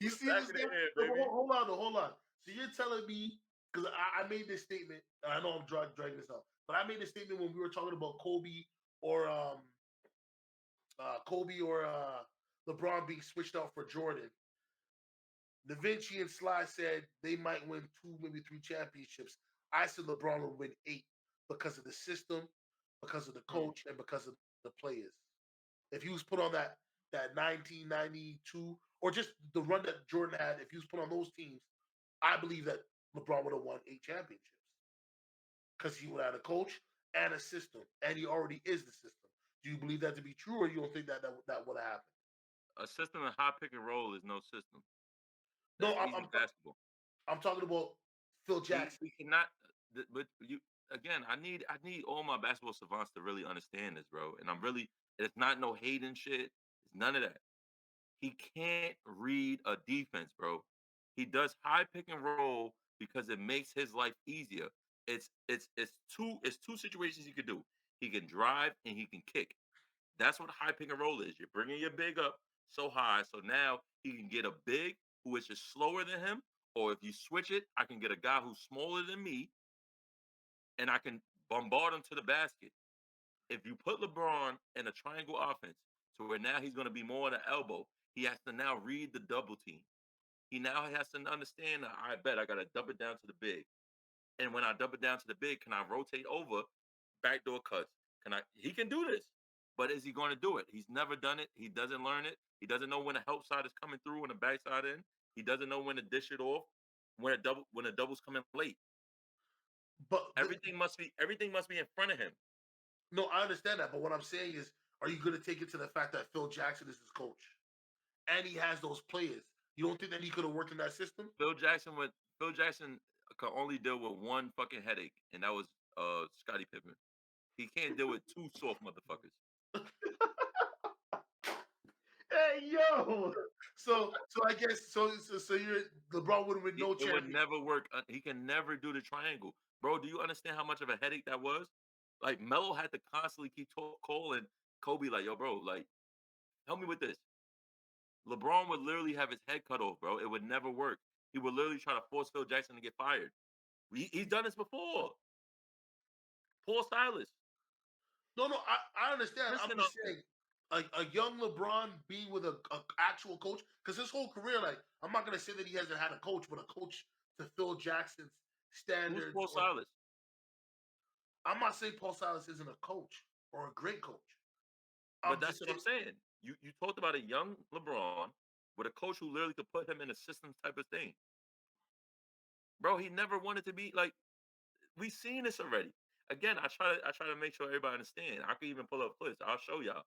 You the see back this of guy? their head, No, but baby. hold on. So you're telling me because I made this statement, and I know I'm dragging this out, but I made this statement when we were talking about or Kobe or LeBron being switched out for Jordan. Da Vinci and Sly said they might win two, maybe three championships. I said LeBron will win eight because of the system, because of the Hmm. coach, and because of the players. If he was put on that 1992 or just the run that Jordan had, if he was put on those teams, I believe that LeBron would have won eight championships because he would have had a coach and a system, and he already is the system. Do you believe that to be true, or you don't think that would have happened? A system in high pick and roll is no system. No, That's easy basketball. I'm talking about Phil Jackson. We cannot. But you again. I need all my basketball savants to really understand this, bro. And I'm really. It's not no hating shit. It's none of that. He can't read a defense, bro. He does high pick and roll because it makes his life easier. It's two situations he could do. He can drive and he can kick. That's what high pick and roll is. You're bringing your big up so high, so now he can get a big who is just slower than him. Or if you switch it, I can get a guy who's smaller than me and I can bombard him to the basket. If you put LeBron in a triangle offense to where now he's going to be more at the elbow, he has to now read the double team. He now has to understand that I bet I got to dump it down to the big. And when I dump it down to the big, can I rotate over backdoor cuts? Can I? He can do this, but is he going to do it? He's never done it. He doesn't learn it. He doesn't know when the help side is coming through and the backside in. He doesn't know when to dish it off when a double's coming late. But Everything must be in front of him. no, I understand that. But what I'm saying is, are you going to take it to the fact that Phil Jackson is his coach and he has those players? You don't think that he could have worked in that system? Phil Jackson could only deal with one fucking headache, and that was Scottie Pippen. He can't deal with two soft motherfuckers. Hey yo! So I guess so you're LeBron would win no It would champion. never work. He can never do the triangle, bro. Do you understand how much of a headache that was? Like Melo had to constantly keep calling Kobe, like, "Yo, bro, like, help me with this." LeBron would literally have his head cut off, bro. It would never work. He would literally try to force Phil Jackson to get fired. He's done this before. Paul Silas, No, I understand. I'm listen, just uncle. saying, a young LeBron being with a actual coach, because his whole career, like, I'm not gonna say that he hasn't had a coach, but a coach to Phil Jackson's Who's standards. Paul Or Silas? I'm not saying Paul Silas isn't a coach or a great coach. But I'm that's just what I'm saying, saying. You talked about a young LeBron with a coach who literally could put him in a systems type of thing. Bro, he never wanted to be like we've seen this already. Again, I try to make sure everybody understand. I can even pull up clips. I'll show y'all.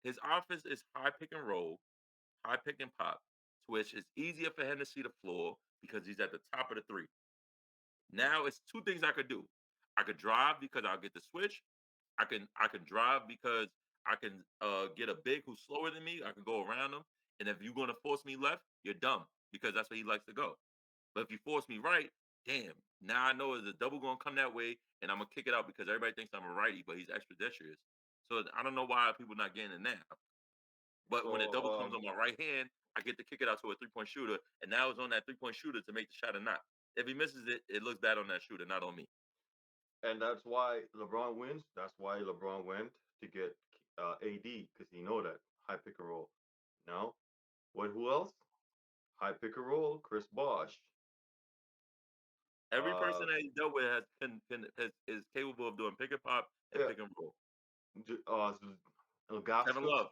His offense is high pick and roll, high pick and pop, to which it's easier for him to see the floor because he's at the top of the three. Now it's two things I could do. I could drive because I'll get the switch. I can drive because I can get a big who's slower than me. I can go around him. And if you're gonna force me left, you're dumb because that's where he likes to go. But if you force me right, damn, now I know there's a double gonna come that way, and I'm gonna kick it out because everybody thinks I'm a righty, but he's extradistrious. So I don't know why people not getting it now. But when a So double comes on my right hand, I get to kick it out to a 3 point shooter, and now it's on that 3 point shooter to make the shot or not. If he misses it, it looks bad on that shooter, not on me. and that's why LeBron wins. That's why LeBron went to get AD because he know that high pick and roll. Now, what? Who else? High pick and roll. Chris Bosh. Every Uh, person that he dealt with is capable of doing pick and pop and yeah. pick and roll. Kevin Ilgaskos, Love,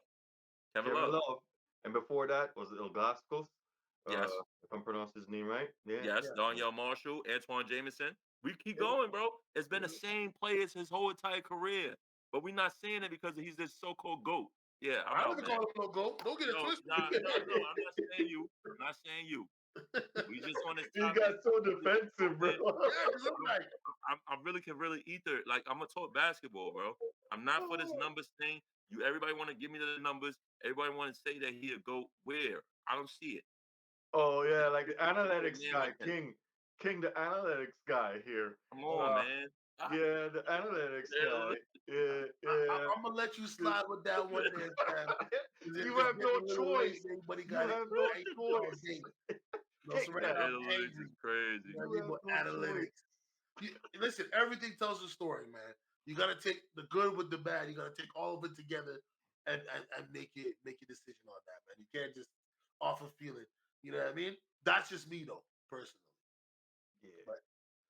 Kevin Kevin Love. Love, and before that was Ilgaskos. Yes, If I'm pronouncing his name right. Yeah. yes. yeah. Danielle Marshall, Antoine Jameson. We keep Yeah. going, bro. It's been the same players his whole entire career, but we're not saying it because he's this so-called goat. Yeah, I'm I out, never man. call him no goat. Don't get it No, twisted. nah, no, no. I'm not saying you. I'm not saying you. We just on this You topic. got so defensive, bro. Man, Yeah, because I'm bro, like, I really can really ether. Like I'm gonna talk basketball, bro. I'm not for this numbers thing. Everybody want to give me the numbers. Everybody want to say that he a goat. Where? I don't see it. Oh Just yeah, like the keep it analytics man guy, like him. King. King, the analytics guy here. Come on, Uh, man. yeah, the analytics guy. Man, Yeah, I, yeah. I'm gonna let you slide with that one there, Sam. You It's have getting no a little late. choice. Everybody You got it. have no I ain't all choice. day. So Take right that. now I'm analytics angry. is crazy. You know what I You mean? have But no choice. analytics. Listen, everything tells a story, man. You gotta take the good with the bad. You gotta take all of it together and make a decision on that, man. You can't just off a feeling. You know what I mean? That's just me though, personally. Yeah. But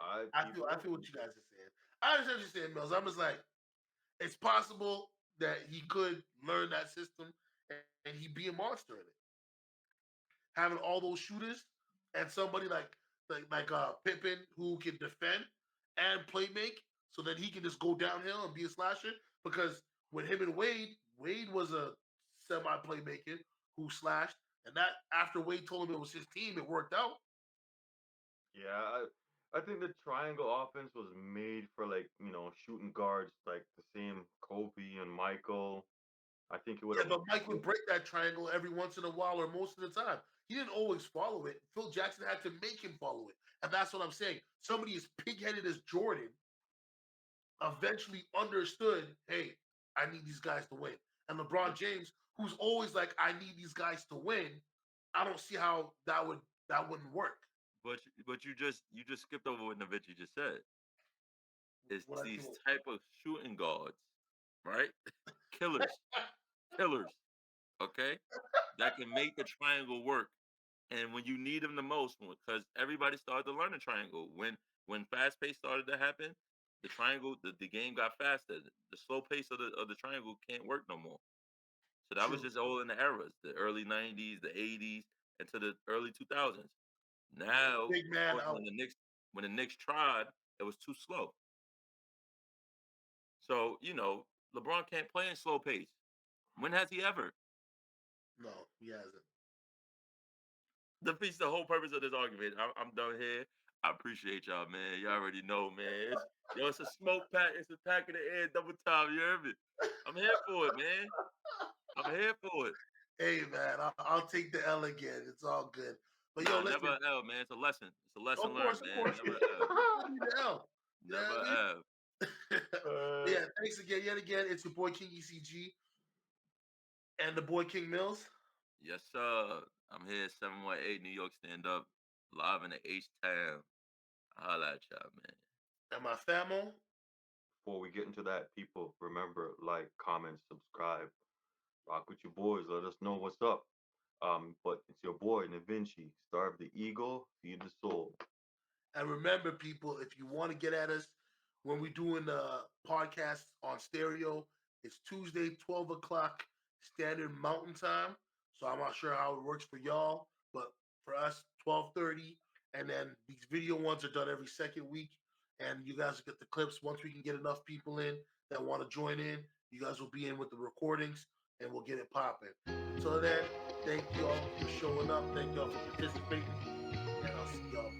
All right, I people. feel what you guys are saying. I understand what you're saying, Mills. I'm just like, it's possible that he could learn that system and he be a monster in it. Having all those shooters and somebody like Pippen who can defend and play make, so that he can just go downhill and be a slasher. Because with him and Wade was a semi playmaker who slashed, and that after Wade told him it was his team, it worked out. Yeah, I think the triangle offense was made for like shooting guards like the same Kobe and Michael. I think it would Yeah, have. but Mike would break that triangle every once in a while or most of the time. He didn't always follow it. Phil Jackson had to make him follow it. And that's what I'm saying. Somebody as pig-headed as Jordan eventually understood, hey, I need these guys to win. And LeBron But James, who's always like, I need these guys to win, I don't see how that wouldn't work. But you just skipped over what Navinci just said. It's What I these do. type of shooting guards, right? Killers, killers. Okay, that can make the triangle work. And when you need them the most, because everybody started to learn the triangle. When fast pace started to happen, the triangle, the game got faster. The slow pace of the triangle can't work no more. So that was True. just all in the eras, the early '90s, the '80s, and to the early 2000s. Yeah, Now, big of man course, out. when the Knicks tried, it was too slow. So LeBron can't play in slow pace. When has he ever? No, he hasn't. Defeats the whole purpose of this argument. I'm done here. I appreciate y'all, man. Y'all already know, man. It's a smoke pack. It's a pack in the air, double time. You heard me? I'm here for it, man. I'm here for it. Hey man, I'll take the L again. It's all good. But yo, Nah, never listen, a L, man. It's a lesson. It's a lesson learned, of man. course, Never a L. you need the L. You know Never what I a L. mean? But uh, yeah, thanks again, yet again. It's your boy King ECG and the boy King Mills Yes, sir. I'm here, 718 New York Stand Up, live in the H Town. Holla at y'all, man. and my famo. before we get into that, people remember like, comment, subscribe, rock with your boys. Let us know what's up. But it's your boy Navinci. Starve the ego, feed the soul. And remember, people, if you want to get at us when we're doing the podcast on stereo, it's Tuesday, 12 o'clock standard mountain time. So I'm not sure how it works for y'all, but for us, 12:30. And then these video ones are done every second week. And you guys will get the clips once we can get enough people in that want to join in. You guys will be in with the recordings and we'll get it popping. Until then, thank y'all for showing up. Thank y'all for participating. And I'll see y'all